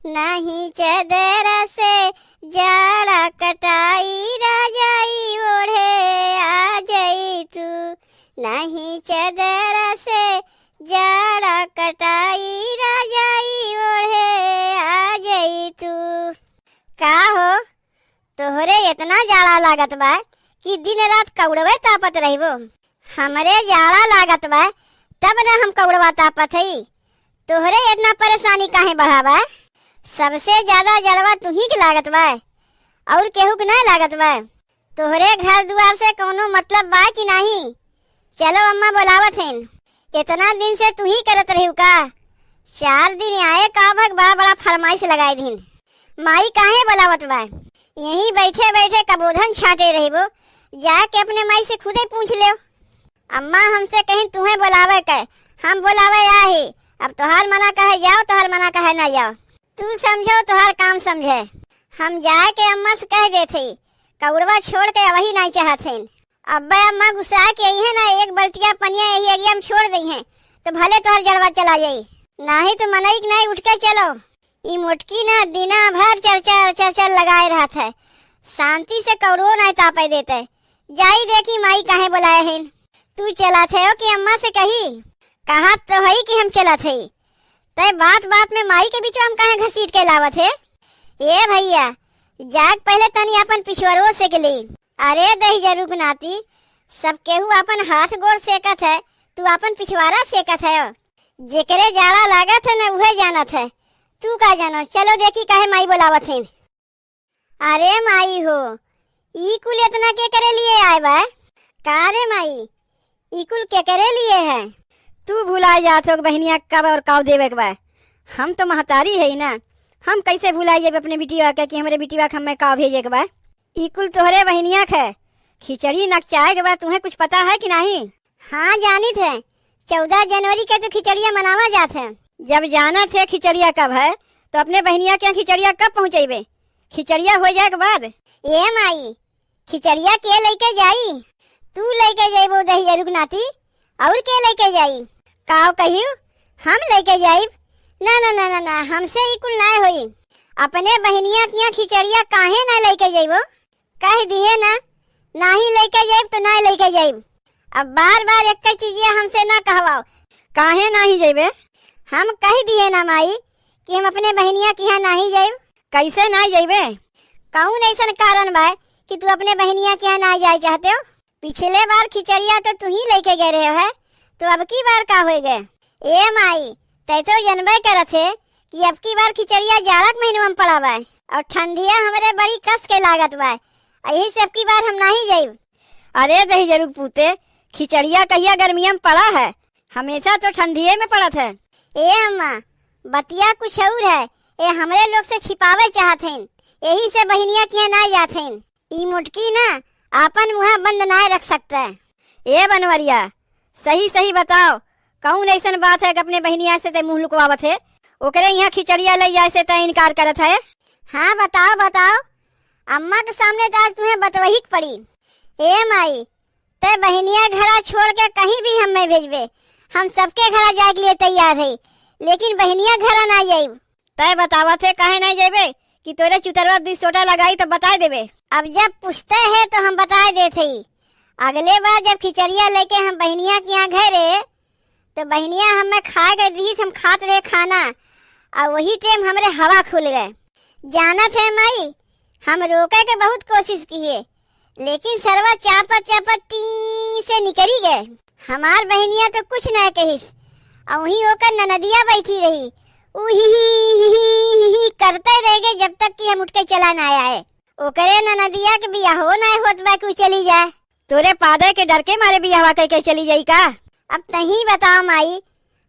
नहीं चदर से जाड़ा कटाई राजाई ओढ़े आ जाई तू। नहीं चदर से जाड़ा कटाई राजाई ओढ़े आ जाई तू। का हो तोहरे इतना जाड़ा लागत बा कि दिन रात कौड़वे तापत रहिबो। हमरे जाड़ा लागत बा तब न हम कौड़वा तापत हई। तोहरे इतना परेशानी काहे बढ़ावा? सबसे ज्यादा जड़वा तुही के लागत बा और केहू के नहीं लागत बा। तोहरे घर दुआर से कोनो मतलब बा कि नहीं? चलो अम्मा बुलावत हैं। इतना दिन से तू ही करत रही का? 4 दिन आए का भग बड़ा बड़ा फरमाइश लगाए दिन। माई काहे बुलावत बा? यहीं बैठे बैठे कबोधन छाटे रही वो। जाके अपने माई से खुदे पूछ ले। अम्मा हमसे कहीं तुम्हें बुलावे के, हम बुलावे आही। अब तोहार मना कहे जाओ, तोहार मना कहे ना जाओ। तू समझो तोहार काम समझे। हम जाए के अम्मा से कह देते कौड़वा छोड़ के वही नहीं चाहते। अब्बा अम्मा गुस्सा के यही है ना, एक बल्टिया पनिया यही अगी हम छोड़ दी हैं तो भले तोहर जड़वा चला जाई। नहीं तो मनई नहीं उठ के चलो। ई मोटकी ना दिना भर चर्चा लगाए रहत है। शांति से कौड़ो नहीं तापे देते। जाई देखी माई काहे बुलाए हैं। तू चला थे हो कि अम्मा से कही? कहा तो है कि हम चला थे। तय बात बात में माई के बीच हम कहे घसीट के लावत है। ए भैया जाग पहले तनी अपन पिछवरो से के ली। अरे दही जरूर नाती, सब केहू अपन हाथ गोड़ सेकत है, तू अपन पिछवाड़ा सेकत है। जेकरे जाड़ा लागत है न उहे जानत है, तू का जानो। चलो देखी काहे माई बुलावत है। अरे माई हो ई कुल इतना के करे लिए आए बा? का रे माई ई कुल के करे लिए है? तू भुला जात हो बहनिया कब और काव देवे के बा। हम तो महतारी है ना, हम कैसे भुलाइए अपने बिटिया के कि हमरे बिटिया के हमें काव भेजे के बा। ई कुल तोहरे बहनिया के खिचड़ी नचाए के बा। तुम्हें कुछ पता है कि नहीं? हाँ जानी थे 14 जनवरी के तो खिचड़िया मनावा जात है। जब जाना थे खिचड़िया कब है तो अपने बहनिया के खिचड़िया कब पहुँचेबे? खिचड़िया हो जाए के बाद। ए माई खिचड़िया के लेके जाई? तू लेके जाइबो दही जरूर नाती, और के लेके जाई? काव कहियो हम लेके जाइब? ना ना ना ना ना, हमसे ई कुल ना होई। अपने बहनिया की खिचड़िया काहे ना लेके जाइबो? कह दिए ना नहीं लेके जाइब तो ना लेके जाइब। अब बार बार एक चीजिया हमसे ना कहवाओ। काहे नहीं जेबे? हम कह दिए ना माई कि हम अपने बहनिया की यहाँ नहीं जाइब। कैसे नहीं जेबे? कौन ऐसा कारण बा कि तू अपने बहनिया के यहाँ ना जाए चाहते हो? पिछले बार खिचड़िया तो तू ही लेके गए रहे है, तो अब की बार का हो गए? ए माई तै तो जनबे करत है कि अब की बार खिचड़िया जाड़ा के महीने में पड़ा बा और ठंडिया हमारे बड़ी कस के लागत बा। यही से अब की बार हम नहीं जाइब। अरे दही जरूर पूते, खिचड़िया कहिया गर्मिया में पड़ा है, हमेशा तो ठंडिये में पड़त है। ए अम्मा बतिया कुछ और है, ये हमरे लोग से छिपावे चाहत हैं, यही से बहनिया के यहाँ ना जाते हैं। ई मुटकी ना आपन मुँह बंद ना रख सकता है। ए बनवरिया सही सही बताओ, कौन ऐसा बात है कि अपने बहनिया से ते मुँह लुकवावत है? ओकरे यहाँ खिचड़िया ले जाए से ते इनकार करत है? हाँ बताओ बताओ, अम्मा के सामने तो आज तुम्हें बतवही पड़ी। ए माई ते बहनिया घरा छोड़ के कहीं भी हम नहीं भेजबे। हम सबके घर जाए के लिए तैयार है, लेकिन बहनिया घर ना जाइब। तय बतावत है काहे नहीं जेबे कि तोरे चुतरवा 2 सोटा लगाई तो बता देबे। अब जब पूछते हैं तो हम बता देते। अगले बार जब खिचड़िया लेके हम बहनिया के यहाँ गए तो बहनिया हमें खा गई दी, हम खाते रहे खाना और वही टाइम हमारे हवा खुल गए। जाना थे माई हम रोके के बहुत कोशिश किए, लेकिन सरवा चापा टी से निकली गए। हमार बहनिया तो कुछ न कहिस और वही होकर ननदिया बैठी रही, ही करते रह गए जब तक कि हम उठ के चला ना आया है। ओकरे ननदिया के बियाह हो ना होत बा कि चली जाए। तोरे पादे के डर के मारे बियाह कह चली जाई का? अब तही बताओ माई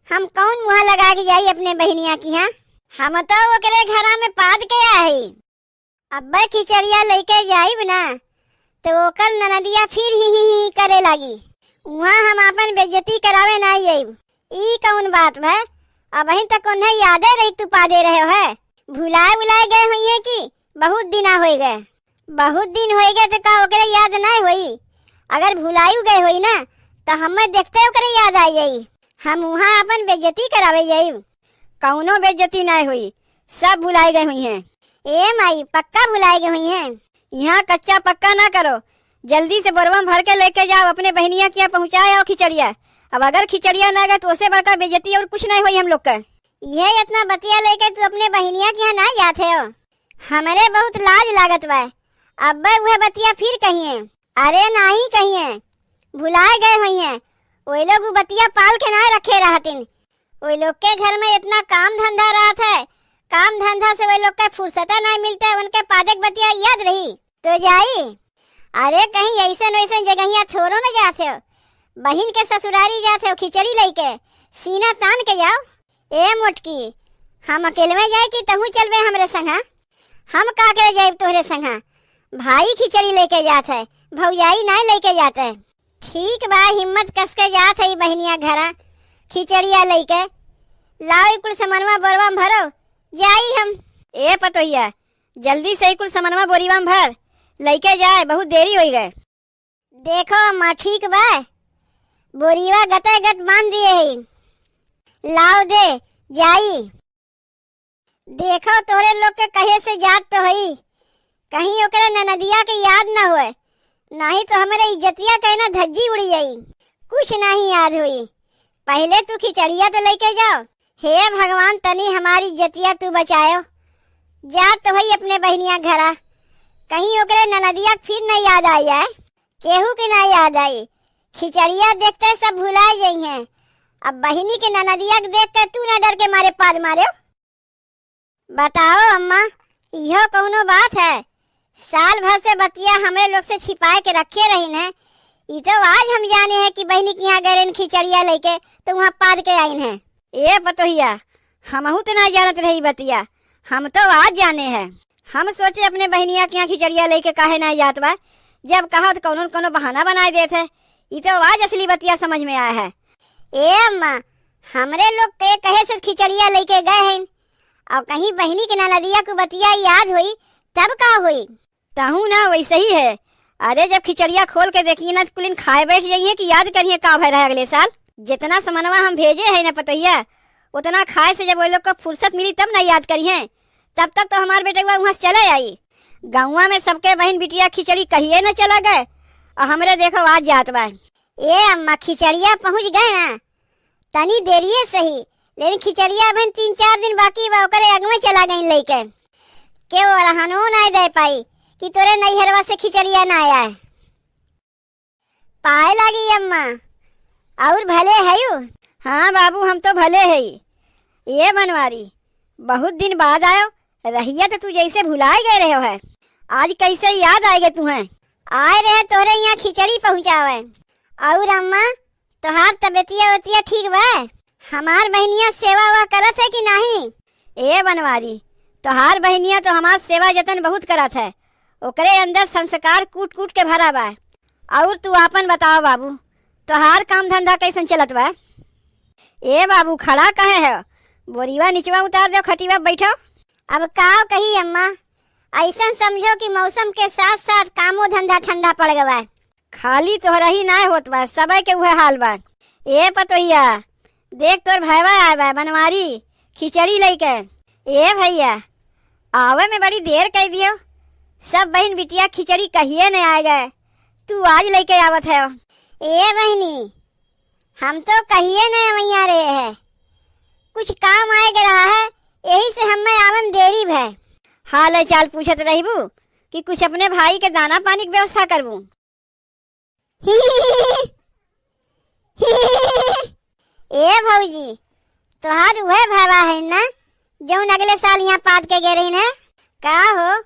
हम कौन मुँह लगा के जाई अपने बहनिया की यहाँ? हम तो ओकरे घरा में पाद के आई। अब खिचड़िया लेके जाइब ना तो ओकर ननदिया फिर ही करे लगी। वहाँ हम अपन बेइज्जती करावे ना जाइब। ई कौन बात है? अब अभी तक उन्हें यादे रही तू पादे रहे है? भुलाए गए हुई है कि बहुत दिन हो गए? बहुत दिन हो गए तो का ओकरे याद नहीं हुई? अगर भुलायु गए हुई ना तो हमें देखते ओकरे याद आई जाई। हम वहाँ अपन बेइज्जती करावे जाइब। कौनो बेइज्जती नहीं हुई, सब भुलाई गई हुई हैं। ए माई पक्का भुलाई गई हुई हैं। यहाँ कच्चा पक्का ना करो, जल्दी से बोरवा में भर के लेके जाओ, अपने बहनिया के यहाँ पहुँचाए आओ खिचड़िया। अब अगर खिचड़िया ना गए तो उससे बड़का बेइज्जती और कुछ नहीं हुई हम लोग का। ये इतना बतिया लेके तू अपने बहनिया के यहाँ ना जाते हो, हमारे बहुत लाज लागत बा। अब वह बतिया फिर कहिए, अरे नहीं कहिए, भुलाए गए हुई हैं। वही लोग बतिया पाल के ना रखे रहतिन। वही लोग के घर में इतना काम धंधा रहत है, काम धंधा से वही लोग का फुर्सत नहीं मिलता है, उनके पादक बतिया याद रही तो जाई। अरे कहीं ऐसे वैसे जगहिया थोड़ो न जाते हो, बहन के ससुरारी जाते हो खिचड़ी लेके, सीना तान के जाओ। ए मोटकी, हम अकेले में जाए कि तहू चलबे हमरे संगा? हम का करे जाए तोहरे संगा? भाई खिचड़ी लेके जात है, भौजाई नहीं लेके जाते है। ठीक बा, हिम्मत कस के जात है बहनिया घरा खिचड़िया लेके। लाओ कुल सामानवा बोरवा में भरो, जाई हम। ए पतोहिया, जल्दी से कुल सामानवा बोरीवा में भर लेके जाए, बहुत देरी हो गए। देखो अम्मा ठीक बा, बोरीवा गते गत बांध दिए है। लाओ दे जाई। देखो तोरे लोग के कहे से जात तो हई, कहीं ओकरे ननदिया के याद न होए, नहीं तो हमारे इज्जतिया कहना धज्जी उड़ी जाई। कुछ नहीं याद हुई, पहले तू खिचड़िया तो लेके जाओ। हे भगवान तनी हमारी इज्जतिया तू बचायो। जा तो हई अपने बहनिया घरा, कहीं ओकरे ननदिया फिर नहीं याद आई है। केहू के ना याद आई, खिचड़िया देखते सब भुला गई हैं। अब बहनी के ननदिया के देख कर तू न डर के मारे पाद मारे। बताओ अम्मा, यो कौनो बात है? साल भर से बतिया हमारे लोग से छिपाए के रखे रही ने, ये तो आज हम जाने हैं कि बहनी के यहाँ गए खिचड़िया लेके तो वहाँ पाद के आई हैं। ए पतोहिया, हमहू तो ना जानत रही बतिया, हम तो आज जाने हैं। हम सोचे अपने बहनिया के यहाँ खिचड़िया लेके काहे ना जात बा, जब कहा तो कौनो कोनो बहाना बनाए देते। ये तो आज असली बतिया समझ में आया है। ए अम्मा, हमरे लोग के कहे से खिचड़िया लेके गए हैं, और कहीं बहनी के ननदिया को बतिया याद हुई तब का हुई? ताहू ना वैसे ही है। अरे जब खिचड़िया खोल के देखिए ना, कुलिन खाए बैठ जाइए कि याद करिए का भय रहा अगले साल। जितना सामानवा हम भेजे है ना पतोहिया, उतना खाए से जब वो लोग को फुर्सत मिली तब ना याद करिए। तब तक तो हमारे बेटे वहाँ से चले आई। गाँव में सबके बहन बिटिया खिचड़ी कहिए न चला गए, और हमरे देखो आज जात बा। ए अम्मा, खिचड़िया पहुँच गए ना, तनी देरिये सही, लेकिन खिचड़िया बहन 3-4 दिन बाकी बा, ओकरे अगमे चला गई लेके। के वो रहनो नहीं दे पाई कि तोरे नैहरवा से खिचड़िया ना आया है। पाए लगी अम्मा, और भले है यू? हाँ बाबू, हम तो भले है। ये बनवारी, बहुत दिन बाद आयो, रहिया तो तू जैसे भुलाए गए रहे हो है, आज कैसे याद आएगे तुम्हें? आए रहे तोरे यहाँ खिचड़ी पहुँचावे। और अम्मा, तोहार तबियतिया वतिया ठीक बा? हमार बहनिया सेवा वा करत है कि नहीं? ए बनवारी, तोहार बहनिया तो हमार सेवा जतन बहुत करत है, ओकरे अंदर संस्कार कूट कूट के भरा बा। और तू आपन बताओ बाबू, तोहार काम धंधा कैसन चलत बा? ए बाबू, खड़ा कहे है? बोरीवा निचवा उतार दो, खटिवा बैठो। अब का कही अम्मा, ऐसा समझो कि मौसम के साथ साथ कामो धंधा ठंडा पड़ गया। खाली तोहरा ही ना होत बा, सबे के वह हाल बा। ए पतोहिया, देख तोर भैया आए बा बनवारी खिचड़ी लेके। ए भैया, आवे में बड़ी देर कह दियो, सब बहन बिटिया खिचड़ी कहिए न आए गए, तू आज लेके आवत है। ए बहनी, हम तो कहिए न वैया रहे है, कुछ काम आए रहा है, यही से हमें आवन देरी भै। हाल चाल पूछत रहीबू कि कुछ अपने भाई के दाना पानी की व्यवस्था करबू। ए भौजी, तोहार वह भावा है ना जो अगले साल यहाँ पाद के गए रही है? का हो,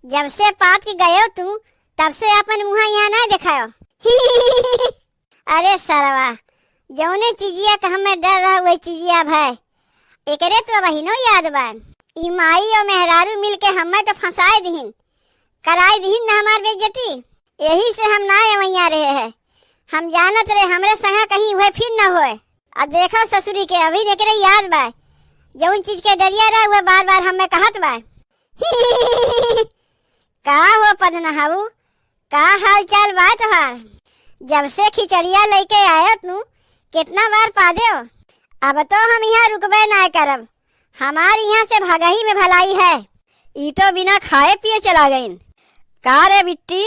जब से पाद के गए हो तू, तब से अपन मुँह यहाँ ना दिखायो। अरे सरवा, जौने चीजिया का हमें डर रहा वही चीजिया भाई, एकरे तो बहिनो याद बा। ई माई और मेहरारू मिल के हमें तो फंसाए दीन, कराए दीन न हमार बेइज्जती। यही से हम ना वैया रहे हैं, हम जानत रहे हमरे संगा कहीं वह फिर न होए। अब देखो ससुरी के अभी एकरे याद बा, जौन चीज के डरिया रहा वह बार बार हमें कहत बा। का हो पदनहाऊ, का हाल चाल बा तोहार? जब से खिचड़िया लेके आयो तू, कितना बार पादे हो? अब तो हम यहाँ रुकबे ना करब, हमारे यहाँ से भगही में भलाई है। ई तो बिना खाए पिए चला गईन। का रे बिट्टी,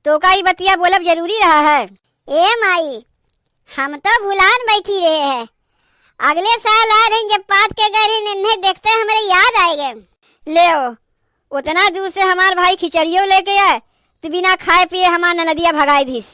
तो का ई बतिया बोलब जरूरी रहा है? ए माई, हम तो भुलान बैठी रहे हैं। अगले साल आ रहे जब पात के गए इन्हें देखते हमारे याद आएगा। ले उतना दूर से हमार भाई खिचड़ियों लेके आए तो बिना खाए पिए हमार नदिया भगाई दीस।